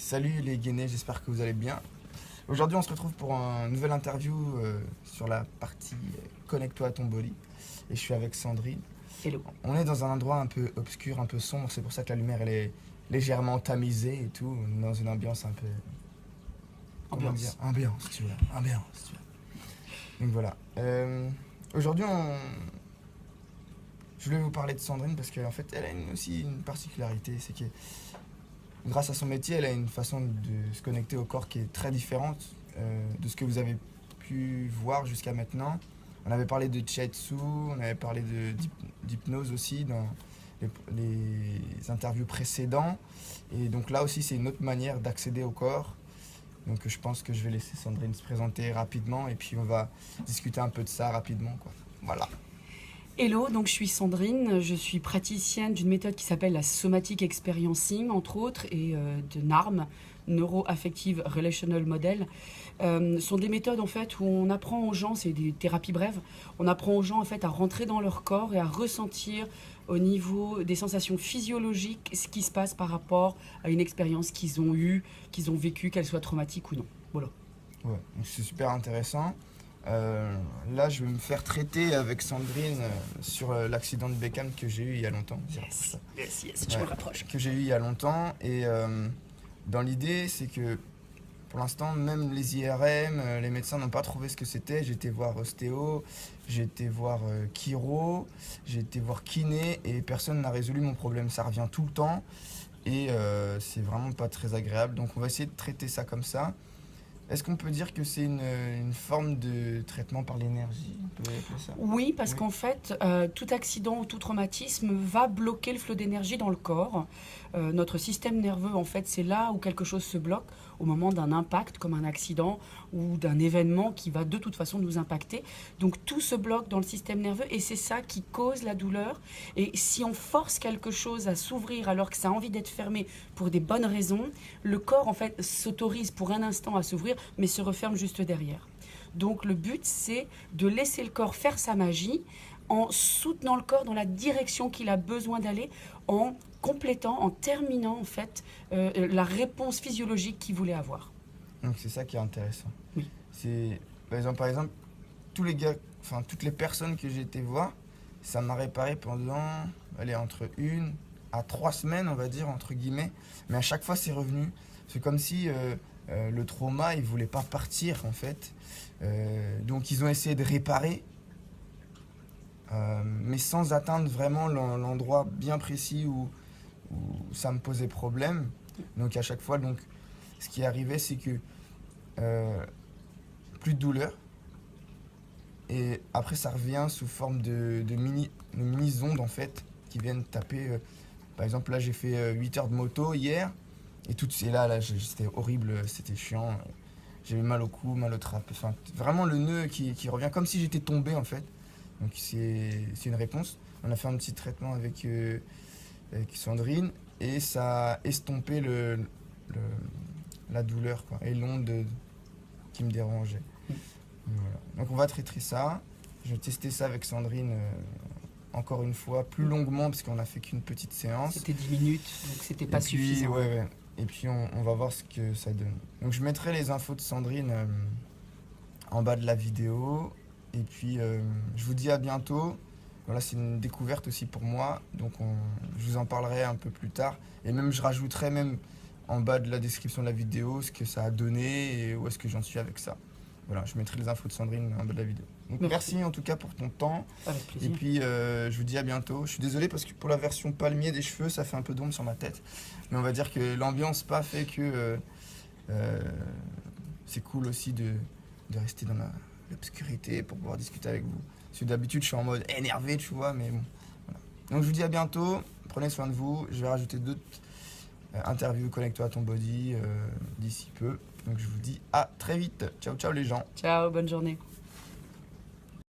Salut les Guénés, j'espère que vous allez bien. Aujourd'hui, on se retrouve pour une nouvelle interview sur la partie Connecte-toi à ton body. Et je suis avec Sandrine. Hello. On est dans un endroit un peu obscur, un peu sombre, c'est pour ça que la lumière elle est légèrement tamisée et tout, dans une ambiance un peu. Comment dire Ambiance. Ambiance, tu vois. Ambiance, tu vois. Donc voilà. Aujourd'hui, je voulais vous parler de Sandrine parce qu'en fait, elle a aussi une particularité, c'est que grâce à son métier, elle a une façon de se connecter au corps qui est très différente de ce que vous avez pu voir jusqu'à maintenant. On avait parlé de Chiatsu, on avait parlé d'hypnose aussi dans les interviews précédentes. Et donc là aussi, c'est une autre manière d'accéder au corps. Donc je pense que je vais laisser Sandrine se présenter rapidement et puis on va discuter un peu de ça rapidement, quoi. Voilà. Hello, donc je suis Sandrine, je suis praticienne d'une méthode qui s'appelle la Somatic Experiencing, entre autres, et de NARM, Neuro-Affective Relational Model. Sont des méthodes en fait où on apprend aux gens, c'est des thérapies brèves, on apprend aux gens en fait à rentrer dans leur corps et à ressentir au niveau des sensations physiologiques ce qui se passe par rapport à une expérience qu'ils ont eue, qu'ils ont vécue, qu'elle soit traumatique ou non. Voilà. Ouais, donc c'est super intéressant. Là, je vais me faire traiter avec Sandrine sur l'accident de Beckham que j'ai eu il y a longtemps. Yes, je me rapproche. Que j'ai eu il y a longtemps. Et dans l'idée, c'est que pour l'instant, même les IRM, les médecins n'ont pas trouvé ce que c'était. J'ai été voir ostéo, j'ai été voir chiro, j'ai été voir kiné et personne n'a résolu mon problème. Ça revient tout le temps et c'est vraiment pas très agréable. Donc on va essayer de traiter ça comme ça. Est-ce qu'on peut dire que c'est une forme de traitement par l'énergie? On peut appeler ça? Oui, parce Oui. qu'en fait, tout accident ou tout traumatisme va bloquer le flot d'énergie dans le corps. Notre système nerveux, en fait, c'est là où quelque chose se bloque au moment d'un impact, comme un accident ou d'un événement qui va de toute façon nous impacter. Donc tout se bloque dans le système nerveux et c'est ça qui cause la douleur. Et si on force quelque chose à s'ouvrir alors que ça a envie d'être fermé pour des bonnes raisons, le corps, en fait, s'autorise pour un instant à s'ouvrir, mais se referme juste derrière. Donc le but, c'est de laisser le corps faire sa magie en soutenant le corps dans la direction qu'il a besoin d'aller, en complétant, en terminant en fait la réponse physiologique qu'il voulait avoir. Donc c'est ça qui est intéressant. Oui. C'est par exemple, tous les gars, enfin toutes les personnes que j'ai été voir, ça m'a réparé pendant, allez, entre 1 à 3 semaines, on va dire entre guillemets. Mais à chaque fois, c'est revenu. C'est comme si le trauma, il voulait pas partir en fait. Donc ils ont essayé de réparer, mais sans atteindre vraiment l'endroit bien précis où ça me posait problème. Donc à chaque fois, donc, ce qui arrivait, c'est que plus de douleur. Et après, ça revient sous forme de mini ondes en fait, qui viennent taper. Par exemple, là, j'ai fait 8 heures de moto hier. Et là, c'était horrible, c'était chiant. J'ai eu mal au cou, mal au trapèze. Enfin, vraiment le nœud qui revient comme si j'étais tombé en fait. Donc c'est une réponse. On a fait un petit traitement avec Sandrine et ça a estompé la douleur quoi, et l'onde qui me dérangeait. Voilà. Donc on va traiter ça. Je vais tester ça avec Sandrine encore une fois, plus longuement parce qu'on a fait qu'une petite séance. C'était 10 minutes, donc c'était pas suffisant. Ouais. Et puis on va voir ce que ça donne. Donc je mettrai les infos de Sandrine en bas de la vidéo. Et puis je vous dis à bientôt. Voilà, c'est une découverte aussi pour moi. Donc je vous en parlerai un peu plus tard. Et même je rajouterai même en bas de la description de la vidéo ce que ça a donné et où est-ce que j'en suis avec ça. Voilà, je mettrai les infos de Sandrine en bas de la vidéo. Donc merci en tout cas pour ton temps. Avec Et plaisir. puis je vous dis à bientôt. Je suis désolé parce que pour la version palmier des cheveux, ça fait un peu d'ombre sur ma tête. Mais on va dire que l'ambiance pas fait que c'est cool aussi de rester dans l'obscurité pour pouvoir discuter avec vous. Parce que d'habitude je suis en mode énervé, tu vois, mais bon. Voilà. Donc je vous dis à bientôt. Prenez soin de vous. Je vais rajouter d'autres interviews Connecte-toi à ton body d'ici peu. Donc je vous dis à très vite. Ciao ciao les gens. Ciao, bonne journée.